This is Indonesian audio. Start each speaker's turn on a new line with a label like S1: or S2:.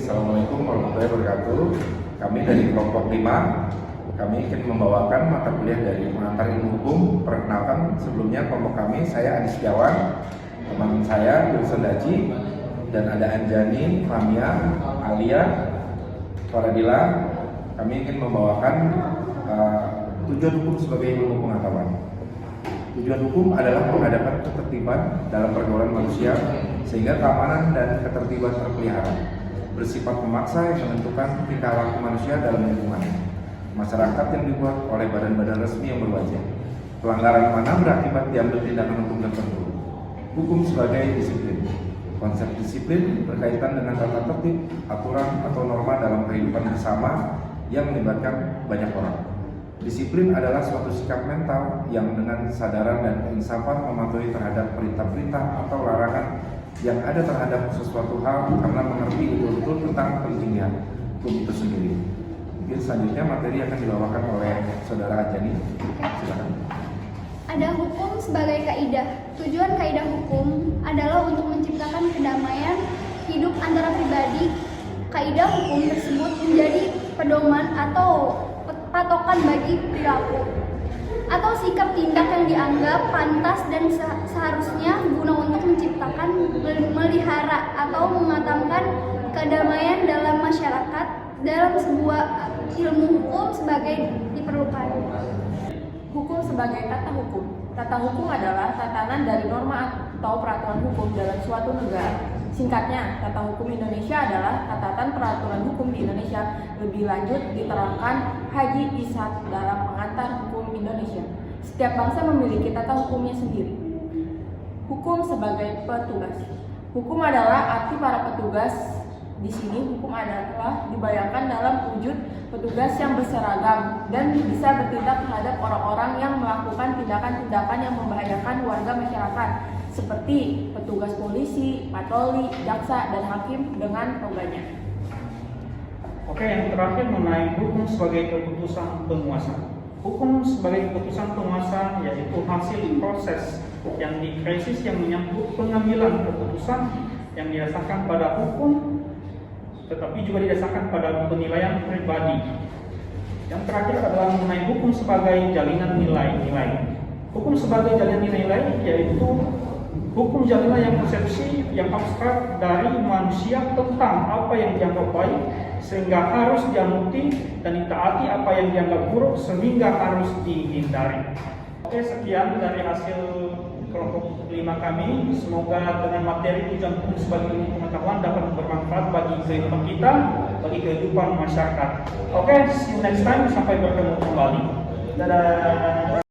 S1: Assalamualaikum warahmatullahi wabarakatuh. Kami dari kelompok 5, kami ingin membawakan mata kuliah dari pengantar ilmu hukum. Perkenalkan sebelumnya kelompok kami, saya Adi Setiawan, teman saya jurusan Daji, dan ada Anjani, Lamia, Alia, Faradila. Kami ingin membawakan tujuan hukum sebagai ilmu pengetahuan. Tujuan hukum adalah menghadapkan ketertiban dalam pergaulan manusia sehingga keamanan dan ketertiban terpelihara, bersifat memaksa yang menentukan tingkah laku manusia dalam lingkungan masyarakat yang dibuat oleh badan-badan resmi yang berwajib. Pelanggaran mana berakibat diambil tindakan hukum tertentu. Hukum sebagai disiplin. Konsep disiplin berkaitan dengan tata tertib, aturan atau norma dalam kehidupan bersama yang melibatkan banyak orang. Disiplin adalah suatu sikap mental yang dengan kesadaran dan keinsafan mematuhi terhadap perintah-perintah atau larangan yang ada terhadap sesuatu hal karena mengerti betul-betul tentang pentingnya hukum itu sendiri. Mungkin selanjutnya materi akan dibawakan oleh Saudara Ajani. Silakan.
S2: Ada hukum sebagai kaidah. Tujuan kaidah hukum adalah untuk menciptakan kedamaian hidup antara pribadi. Kaidah hukum tersebut menjadi pedoman atau patokan bagi perilaku atau sikap tindak yang dianggap pantas dan seharusnya guna untuk menciptakan, melihara atau mematangkan kedamaian dalam masyarakat. Dalam sebuah ilmu hukum sebagai diperlukan.
S3: Hukum sebagai tata hukum. Tata hukum adalah tatanan dari norma atau peraturan hukum dalam suatu negara. Singkatnya, tata hukum Indonesia adalah tatanan peraturan hukum di Indonesia. Lebih lanjut diterangkan Haji Ishaq dalam pengantar hukum Indonesia. Setiap bangsa memiliki tata hukumnya sendiri. Hukum sebagai petugas. Hukum adalah arti para petugas. Di sini hukum adalah dibayangkan dalam wujud petugas yang berseragam dan bisa bertindak terhadap orang-orang yang melakukan tindakan-tindakan yang membahayakan warga masyarakat, seperti petugas polisi, patroli, jaksa, dan hakim dengan toganya.
S4: Oke, yang terakhir mengenai hukum sebagai keputusan penguasa. Hukum sebagai keputusan penguasa yaitu hasil proses yang dikrisis yang menyangkut pengambilan keputusan yang didasarkan pada hukum tetapi juga didasarkan pada penilaian pribadi. Yang terakhir adalah mengenai hukum sebagai jalinan nilai-nilai. Hukum sebagai jalinan nilai-nilai yaitu hukum jalinan yang konsepsi yang abstrak dari manusia tentang apa yang dianggap baik sehingga harus dianuti dan ditaati, apa yang dianggap buruk sehingga harus dihindari. Oke, sekian dari hasil kelompok 5 kami. Semoga dengan materi tujuan hukum sebagai ilmu pengetahuan dapat bermanfaat bagi kehidupan kita, bagi kehidupan masyarakat. Oke, see you next time. Sampai bertemu kembali. Dadah.